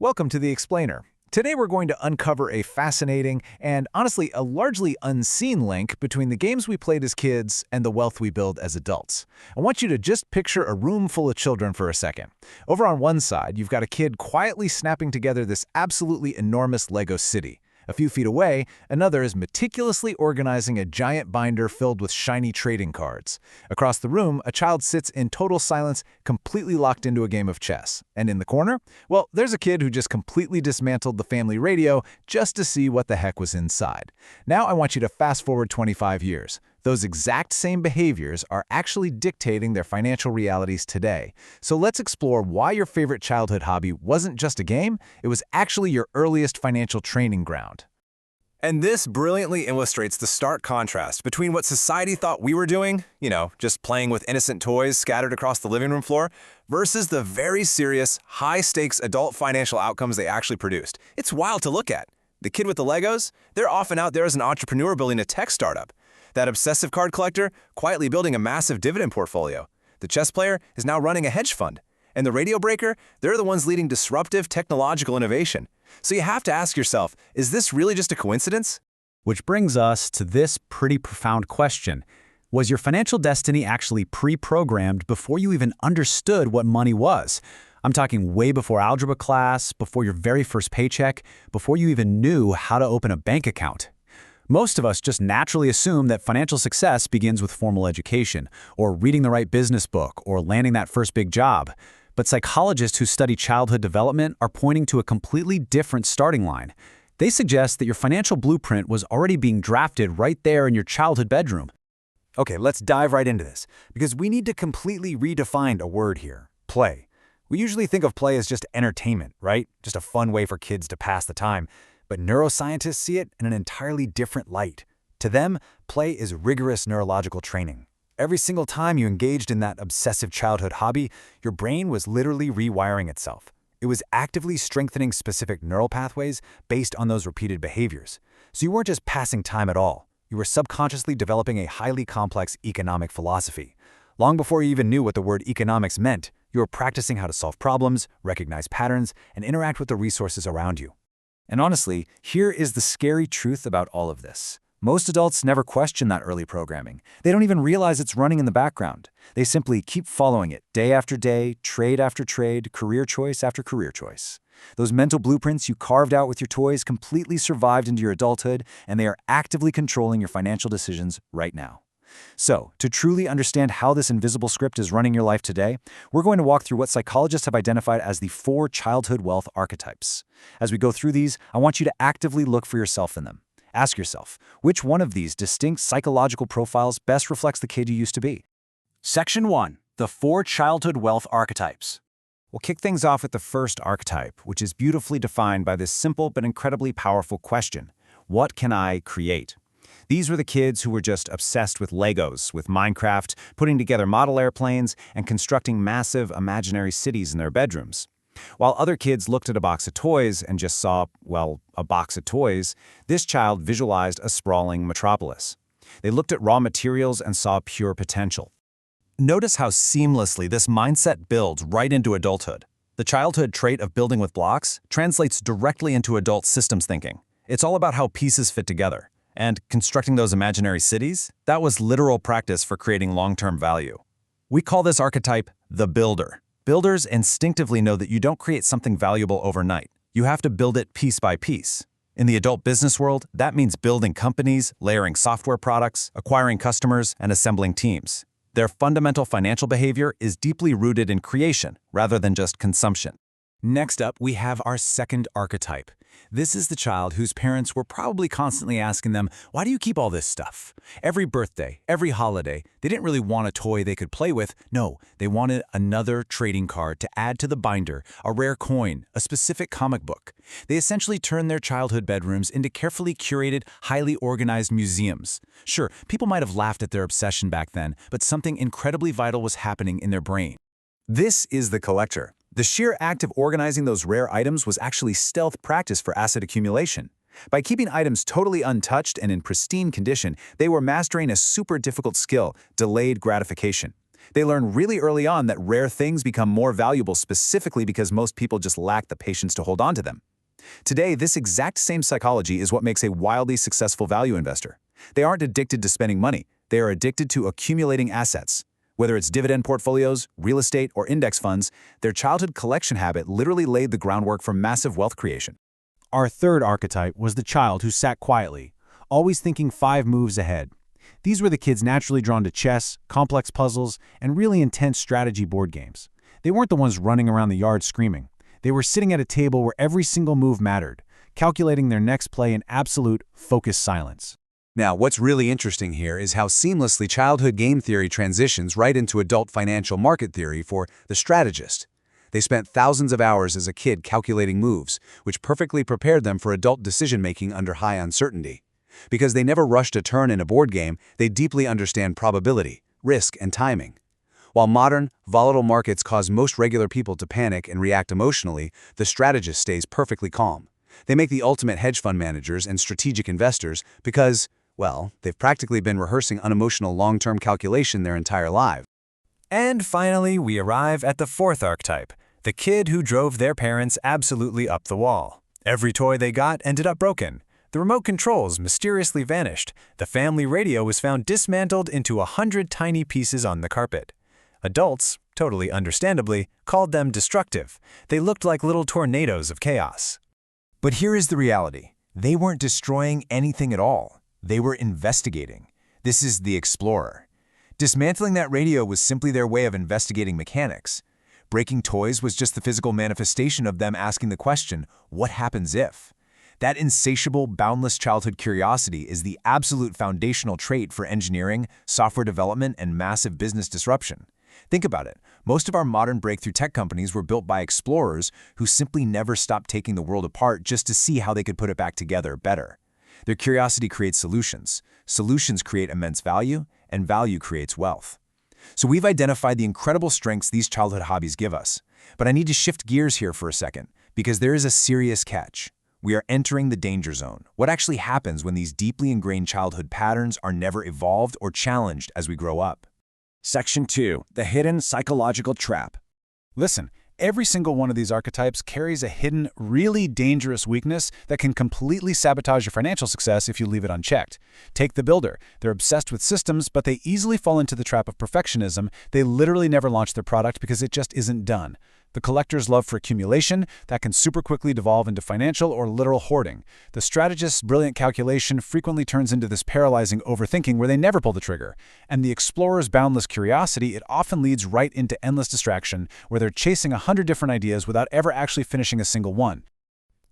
Welcome to The Explainer. Today we're going to uncover a fascinating and, honestly, a largely unseen link between the games we played as kids and the wealth we build as adults. I want you to just picture a room full of children for a second. Over on one side, you've got a kid quietly snapping together this absolutely enormous Lego city. A few feet away, another is meticulously organizing a giant binder filled with shiny trading cards. Across the room, a child sits in total silence, completely locked into a game of chess. And in the corner? Well, there's a kid who just completely dismantled the family radio just to see what the heck was inside. Now I want you to fast forward 25 years. Those exact same behaviors are actually dictating their financial realities today. So let's explore why your favorite childhood hobby wasn't just a game, it was actually your earliest financial training ground. And this brilliantly illustrates the stark contrast between what society thought we were doing, just playing with innocent toys scattered across the living room floor, versus the very serious, high-stakes adult financial outcomes they actually produced. It's wild to look at. The kid with the Legos, they're often out there as an entrepreneur building a tech startup. That obsessive card collector, quietly building a massive dividend portfolio. The chess player is now running a hedge fund. And the radio breaker, they're the ones leading disruptive technological innovation. So you have to ask yourself, is this really just a coincidence? Which brings us to this pretty profound question. Was your financial destiny actually pre-programmed before you even understood what money was? I'm talking way before algebra class, before your very first paycheck, before you even knew how to open a bank account. Most of us just naturally assume that financial success begins with formal education, or reading the right business book, or landing that first big job. But psychologists who study childhood development are pointing to a completely different starting line. They suggest that your financial blueprint was already being drafted right there in your childhood bedroom. Okay, let's dive right into this, because we need to completely redefine a word here: play. We usually think of play as just entertainment, right? Just a fun way for kids to pass the time. But neuroscientists see it in an entirely different light. To them, play is rigorous neurological training. Every single time you engaged in that obsessive childhood hobby, your brain was literally rewiring itself. It was actively strengthening specific neural pathways based on those repeated behaviors. So you weren't just passing time at all. You were subconsciously developing a highly complex economic philosophy. Long before you even knew what the word economics meant, you were practicing how to solve problems, recognize patterns, and interact with the resources around you. And honestly, here is the scary truth about all of this. Most adults never question that early programming. They don't even realize it's running in the background. They simply keep following it day after day, trade after trade, career choice after career choice. Those mental blueprints you carved out with your toys completely survived into your adulthood, and they are actively controlling your financial decisions right now. So, to truly understand how this invisible script is running your life today, we're going to walk through what psychologists have identified as the 4 childhood wealth archetypes. As we go through these, I want you to actively look for yourself in them. Ask yourself, which one of these distinct psychological profiles best reflects the kid you used to be? Section 1. The 4 childhood wealth archetypes. We'll kick things off with the first archetype, which is beautifully defined by this simple but incredibly powerful question: what can I create? These were the kids who were just obsessed with Legos, with Minecraft, putting together model airplanes, and constructing massive imaginary cities in their bedrooms. While other kids looked at a box of toys and just saw, well, a box of toys, this child visualized a sprawling metropolis. They looked at raw materials and saw pure potential. Notice how seamlessly this mindset builds right into adulthood. The childhood trait of building with blocks translates directly into adult systems thinking. It's all about how pieces fit together. And constructing those imaginary cities, that was literal practice for creating long-term value. We call this archetype the builder. Builders instinctively know that you don't create something valuable overnight. You have to build it piece by piece. In the adult business world, that means building companies, layering software products, acquiring customers, and assembling teams. Their fundamental financial behavior is deeply rooted in creation rather than just consumption. Next up, we have our second archetype. This is the child whose parents were probably constantly asking them, why do you keep all this stuff? Every birthday, every holiday, they didn't really want a toy they could play with. No, they wanted another trading card to add to the binder, a rare coin, a specific comic book. They essentially turned their childhood bedrooms into carefully curated, highly organized museums. Sure, people might have laughed at their obsession back then, but something incredibly vital was happening in their brain. This is the collector. The sheer act of organizing those rare items was actually stealth practice for asset accumulation. By keeping items totally untouched and in pristine condition, they were mastering a super difficult skill: delayed gratification. They learn really early on that rare things become more valuable specifically because most people just lack the patience to hold on to them. Today, this exact same psychology is what makes a wildly successful value investor. They aren't addicted to spending money. They are addicted to accumulating assets. Whether it's dividend portfolios, real estate, or index funds, their childhood collection habit literally laid the groundwork for massive wealth creation. Our third archetype was the child who sat quietly, always thinking 5 moves ahead. These were the kids naturally drawn to chess, complex puzzles, and really intense strategy board games. They weren't the ones running around the yard screaming. They were sitting at a table where every single move mattered, calculating their next play in absolute, focused silence. Now, what's really interesting here is how seamlessly childhood game theory transitions right into adult financial market theory for the strategist. They spent thousands of hours as a kid calculating moves, which perfectly prepared them for adult decision-making under high uncertainty. Because they never rushed a turn in a board game, they deeply understand probability, risk, and timing. While modern, volatile markets cause most regular people to panic and react emotionally, the strategist stays perfectly calm. They make the ultimate hedge fund managers and strategic investors because, well, they've practically been rehearsing unemotional long-term calculation their entire lives. And finally, we arrive at the fourth archetype, the kid who drove their parents absolutely up the wall. Every toy they got ended up broken. The remote controls mysteriously vanished. The family radio was found dismantled into 100 tiny pieces on the carpet. Adults, totally understandably, called them destructive. They looked like little tornadoes of chaos. But here is the reality. They weren't destroying anything at all. They were investigating. This is the explorer. Dismantling that radio was simply their way of investigating mechanics. Breaking toys was just the physical manifestation of them asking the question, what happens if? That insatiable, boundless childhood curiosity is the absolute foundational trait for engineering, software development, and massive business disruption. Think about it. Most of our modern breakthrough tech companies were built by explorers who simply never stopped taking the world apart just to see how they could put it back together better. Their curiosity creates solutions. Solutions create immense value, and value creates wealth. So we've identified the incredible strengths these childhood hobbies give us. But I need to shift gears here for a second, because there is a serious catch. We are entering the danger zone. What actually happens when these deeply ingrained childhood patterns are never evolved or challenged as we grow up? Section 2. The hidden psychological trap. Listen, every single one of these archetypes carries a hidden, really dangerous weakness that can completely sabotage your financial success if you leave it unchecked. Take the builder. They're obsessed with systems, but they easily fall into the trap of perfectionism. They literally never launch their product because it just isn't done. The collector's love for accumulation, that can super quickly devolve into financial or literal hoarding. The strategist's brilliant calculation frequently turns into this paralyzing overthinking where they never pull the trigger. And the explorer's boundless curiosity, it often leads right into endless distraction, where they're chasing 100 different ideas without ever actually finishing a single one.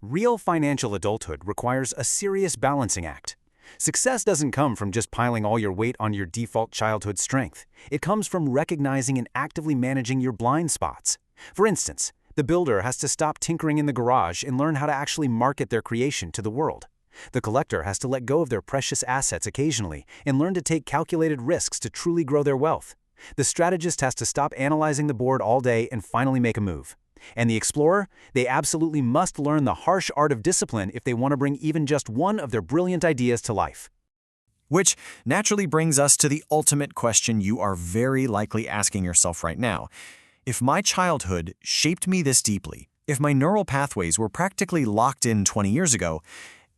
Real financial adulthood requires a serious balancing act. Success doesn't come from just piling all your weight on your default childhood strength. It comes from recognizing and actively managing your blind spots. For instance, the builder has to stop tinkering in the garage and learn how to actually market their creation to the world. The collector has to let go of their precious assets occasionally and learn to take calculated risks to truly grow their wealth. The strategist has to stop analyzing the board all day and finally make a move. And the explorer, they absolutely must learn the harsh art of discipline if they want to bring even just one of their brilliant ideas to life. Which naturally brings us to the ultimate question you are very likely asking yourself right now. If my childhood shaped me this deeply, if my neural pathways were practically locked in 20 years ago,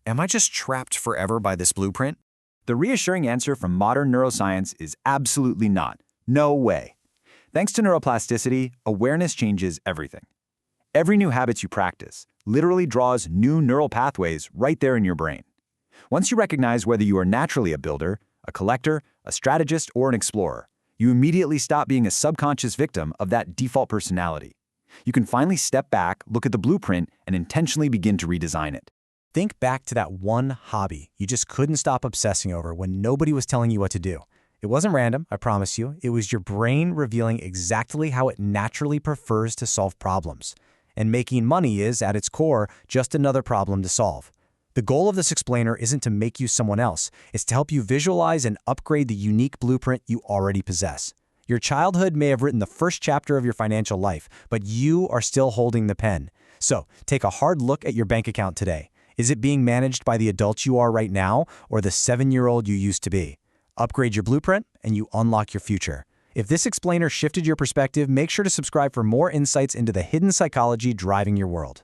am I just trapped forever by this blueprint? The reassuring answer from modern neuroscience is absolutely not. No way. Thanks to neuroplasticity, awareness changes everything. Every new habit you practice literally draws new neural pathways right there in your brain. Once you recognize whether you are naturally a builder, a collector, a strategist, or an explorer, you immediately stop being a subconscious victim of that default personality. You can finally step back, look at the blueprint, and intentionally begin to redesign it. Think back to that one hobby you just couldn't stop obsessing over when nobody was telling you what to do. It wasn't random, I promise you. It was your brain revealing exactly how it naturally prefers to solve problems. And making money is, at its core, just another problem to solve. The goal of this explainer isn't to make you someone else. It's to help you visualize and upgrade the unique blueprint you already possess. Your childhood may have written the first chapter of your financial life, but you are still holding the pen. So, take a hard look at your bank account today. Is it being managed by the adult you are right now or the 7-year-old you used to be? Upgrade your blueprint and you unlock your future. If this explainer shifted your perspective, make sure to subscribe for more insights into the hidden psychology driving your world.